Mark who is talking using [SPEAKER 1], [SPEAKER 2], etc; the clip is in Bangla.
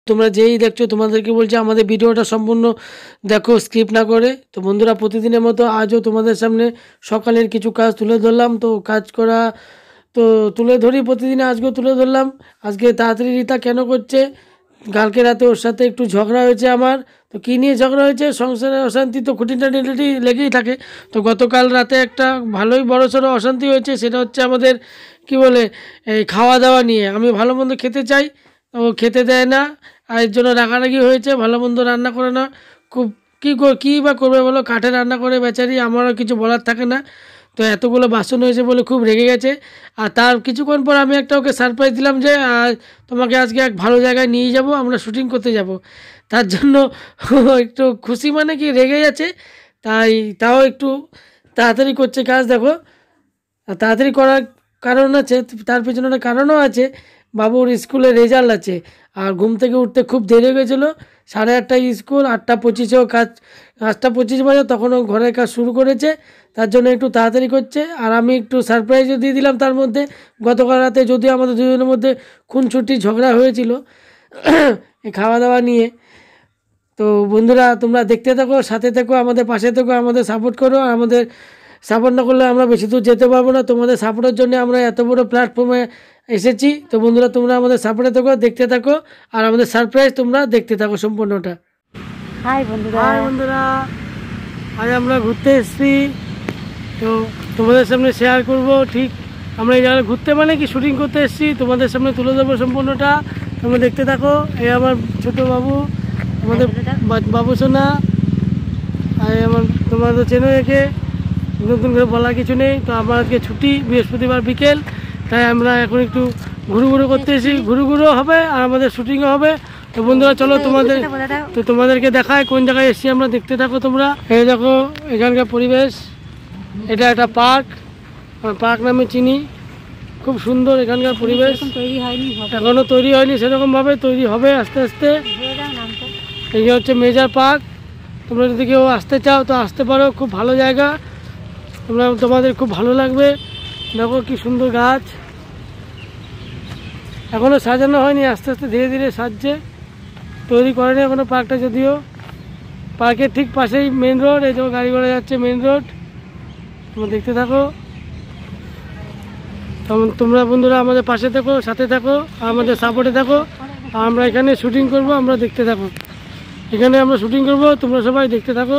[SPEAKER 1] তোমরা যেই দেখছো তোমাদেরকে বলছি আমাদের ভিডিওটা সম্পূর্ণ দেখো, স্কিপ না করে। তো বন্ধুরা, প্রতিদিনের মতো আজও তোমাদের সামনে সকালের কিছু কাজ তুলে ধরলাম। তো কাজ করা তো তুলে ধরি প্রতিদিন, আজকেও তুলে ধরলাম। আজকে তাড়াতাড়ি রীতা কেন করছে, কালকে রাতে ওর সাথে একটু ঝগড়া হয়েছে আমার। তো কী নিয়ে ঝগড়া হয়েছে, সংসারে অশান্তি তো খুঁটিনাটি লেগেই থাকে। তো গতকাল রাতে একটা ভালোই বড়সড় অশান্তি হয়েছে, সেটা হচ্ছে আমাদের কি বলে এই খাওয়া দাওয়া নিয়ে। আমি ভালো মন্দ খেতে চাই, ও খেতে দেয় না, আর এর জন্য রাগারাগি হয়েছে। ভালো মন্দ রান্না করে না, খুব কী বা করবে বলো, কাঠে রান্না করে বেচারি, আমারও কিছু বলার থাকে না। তো এতগুলো বাসন হয়েছে বলে খুব রেগে গেছে। আর তার কিছুক্ষণ পর আমি একটা ওকে সারপ্রাইজ দিলাম যে তোমাকে আজকে এক ভালো জায়গায় নিয়ে যাব, আমরা শুটিং করতে যাব। তার জন্য একটু খুশি মানে কি রেগে যাচ্ছে, তাও একটু তাড়াতাড়ি করছে কাজ। দেখো, আর তাড়াতাড়ি করার কারণ আছে, তার পেছনে একটা কারণও আছে। বাবুর স্কুলে রেজাল্ট আছে, আর ঘুম থেকে উঠতে খুব দেরি হয়ে গেছিলো। 8:30টায় স্কুল, 8:25-এও কাজ, 8:25 বাজে তখনও ঘরের কাজ শুরু করেছে। তার জন্য একটু তাড়াতাড়ি করছে। আর আমি একটু সারপ্রাইজও দিয়ে দিলাম তার মধ্যে। গতকাল রাতে যদিও আমাদের দুজনের মধ্যে খুনসুটি ঝগড়া হয়েছিল এই খাওয়া দাওয়া নিয়ে। তো বন্ধুরা, তোমরা দেখতে থাকো, সাথে থেকো, আমাদের পাশে থেকো, আমাদের সাপোর্ট করো। আর আমাদের সাপোর্ট না করলে আমরা বেশি দূর যেতে পারবো না। তোমাদের সাপোর্টের জন্য আমরা এত বড় প্ল্যাটফর্মে এসেছি। তো বন্ধুরা, তোমরা আমাদের সাপোর্টে থাকো, দেখতে থাকো, আর আমাদের সারপ্রাইজ তোমরা দেখতে থাকো সম্পূর্ণটা।
[SPEAKER 2] হাই বন্ধুরা,
[SPEAKER 1] আজ আমরা ঘুরতে এসেছি। তো তোমাদের সামনে শেয়ার করব, ঠিক আমরা এই জায়গায় ঘুরতে মানে কি শুটিং করতে এসেছি, তোমাদের সামনে তুলে দেবো সম্পূর্ণটা। তোমরা দেখতে থাকো। এই আমার ছোট বাবু, আমাদের বাবু সোনা। আর আমার তোমরা তো চেনো একে, নতুন করে বলার কিছু নেই। তো আমার আজকে ছুটি, বৃহস্পতিবার বিকেল, তাই আমরা এখন একটু ঘুরু করতে এসেছি। ঘুরু হবে আর আমাদের শুটিংও হবে। তো বন্ধুরা চলো তোমাদেরকে দেখায় কোন জায়গায় এসেছি আমরা, দেখতে থাকো তোমরা। এই দেখো এখানকার পরিবেশ, এটা একটা পার্ক নামে চিনি, খুব সুন্দর এখানকার পরিবেশ। এখনো তৈরি হয়নি, সেরকমভাবে তৈরি হবে আস্তে আস্তে। এই হচ্ছে মেজর পার্ক। তোমরা যদি কেউ আসতে চাও তো আসতে পারো, খুব ভালো জায়গা, তোমাদের খুব ভালো লাগবে। দেখো কি সুন্দর গাছ, এখনো সাজানো হয়নি, আস্তে আস্তে ধীরে ধীরে সাজছে, তৈরি করেনি এখনো পার্কটা। যদিও পার্কের ঠিক পাশেই মেন রোড, এই দেখো গাড়ি ঘোড়া যাচ্ছে, মেন রোড। তোমরা দেখতে থাকো। তোমরা বন্ধুরা আমাদের পাশে থাকো, সাথে থাকো, আমাদের সাপোর্টে থাকো। আমরা এখানে শুটিং করব, আমরা দেখতে থাকো। এখানে আমরা শুটিং করব, তোমরা সবাই দেখতে থাকো।